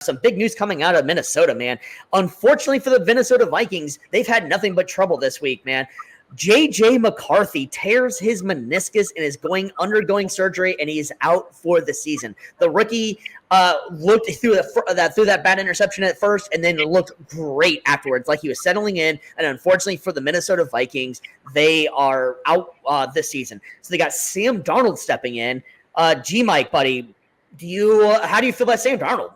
some big news coming out of Minnesota, man. Unfortunately for the Minnesota Vikings, they've had nothing but trouble this week, man. J.J. McCarthy tears his meniscus and is undergoing surgery, and he is out for the season. The rookie looked through that bad interception at first, and then looked great afterwards, like he was settling in. And unfortunately for the Minnesota Vikings, they are out this season. So they got Sam Darnold stepping in. G-Mike, buddy, how do you feel about Sam Darnold?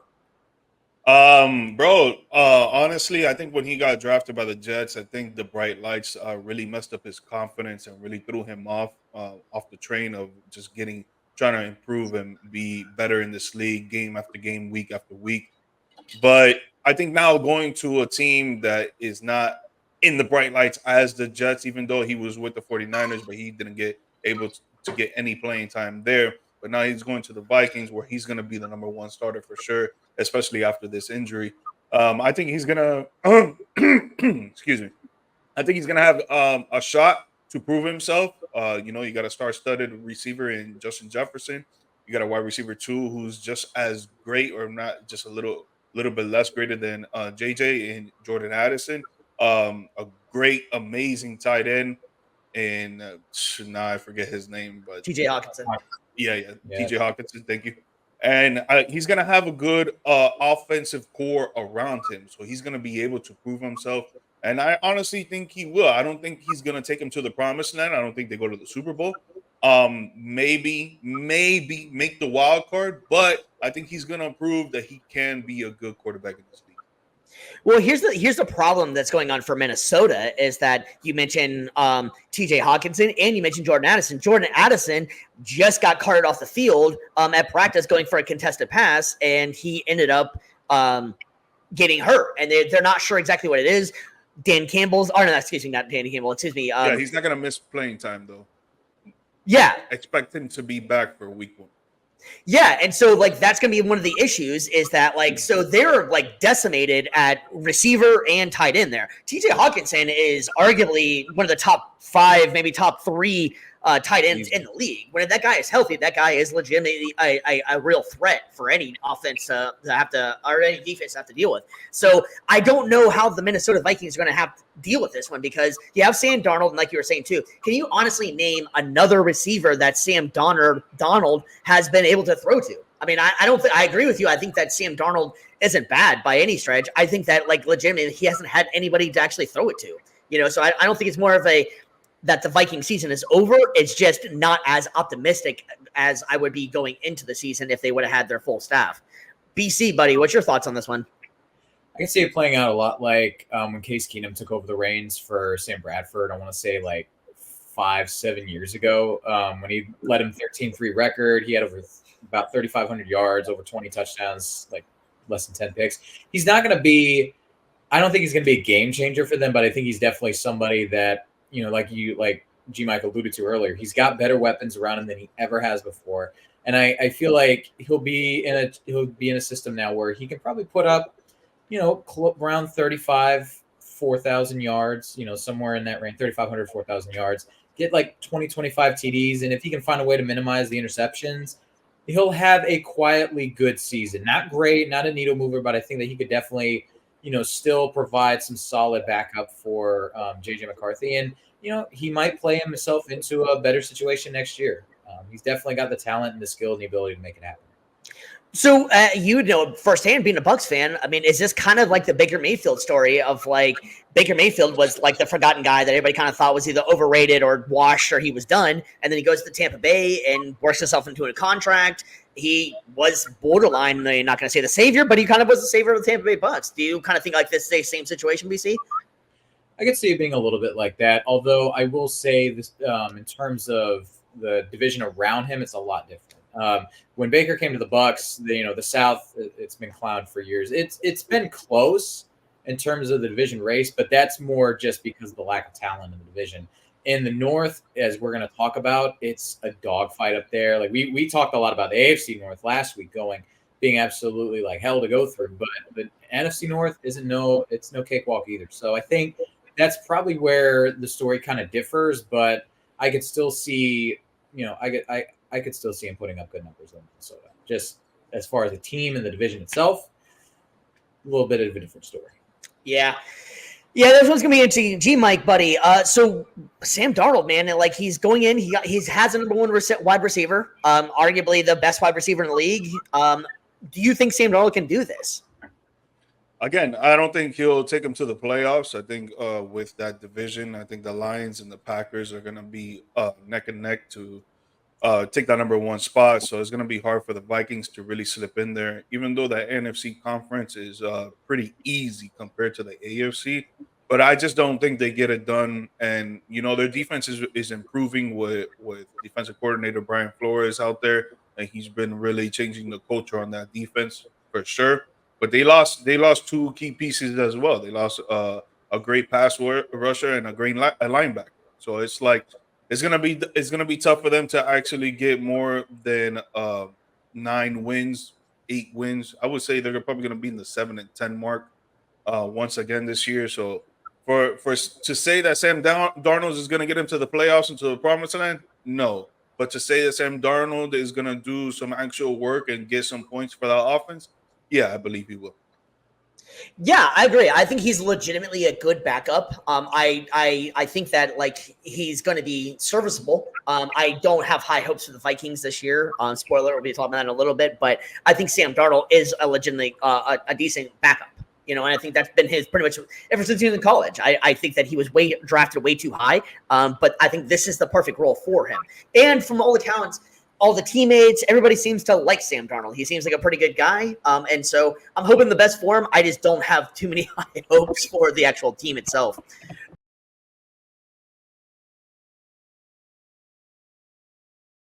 Honestly, I think when he got drafted by the Jets, I think the bright lights really messed up his confidence and really threw him off the train of just trying to improve and be better in this league game after game, week after week. But I think now going to a team that is not in the bright lights as the Jets, even though he was with the 49ers, but he didn't get able to get any playing time there. But now he's going to the Vikings, where he's going to be the number one starter for sure, especially after this injury. I think he's going to excuse me. I think he's going to have a shot to prove himself. You got a star-studded receiver in Justin Jefferson. You got a wide receiver too, who's just as great, or not just a little bit less greater than JJ and Jordan Addison. A great, amazing tight end. And now I forget his name, but TJ Hawkinson. Yeah. TJ Hawkinson, thank you. And he's going to have a good offensive core around him. So he's going to be able to prove himself. And I honestly think he will. I don't think he's going to take him to the promised land. I don't think they go to the Super Bowl. Maybe make the wild card. But I think he's going to prove that he can be a good quarterback in this league. Well, here's the problem that's going on for Minnesota is that you mentioned TJ Hawkinson and you mentioned Jordan Addison. Jordan Addison just got carted off the field at practice going for a contested pass, and he ended up getting hurt. And they're not sure exactly what it is. Not Danny Campbell. Excuse me. Yeah, he's not going to miss playing time, though. Yeah. Expect him to be back for week 1. Yeah, and so that's going to be one of the issues is that so they're decimated at receiver and tight end there. TJ Hawkinson is arguably one of the top 5, maybe top 3 tight ends in the league. When that guy is healthy, that guy is legitimately a real threat for any offense or any defense to have to deal with. So I don't know how the Minnesota Vikings are going to have to deal with this one, because you have Sam Darnold, and like you were saying too, can you honestly name another receiver that Sam Darnold has been able to throw to? I mean, I agree with you. I think that Sam Darnold isn't bad by any stretch. I think that legitimately he hasn't had anybody to actually throw it to. So I don't think it's more of that the Viking season is over. It's just not as optimistic as I would be going into the season if they would have had their full staff. BC, buddy, what's your thoughts on this one? I can see it playing out a lot like when Case Keenum took over the reins for Sam Bradford. I want to say 5-7 years ago when he led him 13-3 record. He had about 3,500 yards, over 20 touchdowns, less than 10 picks. He's not going to be – I don't think he's going to be a game changer for them, but I think he's definitely somebody that – like G-Mike alluded to earlier, he's got better weapons around him than he ever has before. And I feel like he'll be in a system now where he can probably put up, around 4,000 yards, somewhere in that range, 3,500, 4,000 yards, get 20, 25 TDs. And if he can find a way to minimize the interceptions, he'll have a quietly good season. Not great, not a needle mover, but I think that he could definitely, still provide some solid backup for J.J. McCarthy. And, he might play himself into a better situation next year. He's definitely got the talent and the skill and the ability to make it happen. So firsthand being a Bucs fan, I mean, is this kind of like the Baker Mayfield story of Baker Mayfield was the forgotten guy that everybody kind of thought was either overrated or washed or he was done. And then he goes to Tampa Bay and works himself into a contract. He was borderline, I'm not going to say the savior, but he kind of was the savior of the Tampa Bay Bucs. Do you kind of think this is the same situation, BC? I could see it being a little bit like that. Although I will say this, in terms of the division around him, it's a lot different. When Baker came to the Bucs, the South, it's been clowned for years. It's been close in terms of the division race, but that's more just because of the lack of talent in the division. In the North, as we're going to talk about, it's a dogfight up there. We talked a lot about the AFC North last week being absolutely hell to go through, but the NFC North it's no cakewalk either. So I think that's probably where the story kind of differs, but I could still see, I could still see him putting up good numbers in Minnesota. Just as far as the team and the division itself, little bit of a different story. Yeah. Yeah, this one's gonna be interesting. G-Mike, buddy. So Sam Darnold, man, like he's going in. He has a number one wide receiver, arguably the best wide receiver in the league. Do you think Sam Darnold can do this? Again, I don't think he'll take him to the playoffs. I think with that division, I think the Lions and the Packers are going to be neck and neck to take that number one spot. So it's going to be hard for the Vikings to really slip in there, even though the NFC conference is pretty easy compared to the AFC. But I just don't think they get it done. And, their defense is improving with defensive coordinator Brian Flores out there. And he's been really changing the culture on that defense for sure. But they lost two key pieces as well. They lost a great pass rusher and a great linebacker. So it's like it's gonna be tough for them to actually get more than 9 wins, 8 wins. I would say they're probably gonna be in the 7 and 10 mark once again this year. So for to say that Sam Darnold is gonna get him to the playoffs and to the promised land, no. But to say that Sam Darnold is gonna do some actual work and get some points for that offense, yeah, I believe he will. Yeah, I agree. I think he's legitimately a good backup. I think that like he's going to be serviceable. I don't have high hopes for the Vikings this year. Spoiler, we'll be talking about that in a little bit, but I think Sam Darnold is a legitimately a decent backup. And I think that's been his pretty much ever since he was in college. I think that he was drafted way too high, but I think this is the perfect role for him. And from all accounts, all the teammates, everybody seems to like Sam Darnold. He seems like a pretty good guy. And so I'm hoping the best for him. I just don't have too many high hopes for the actual team itself.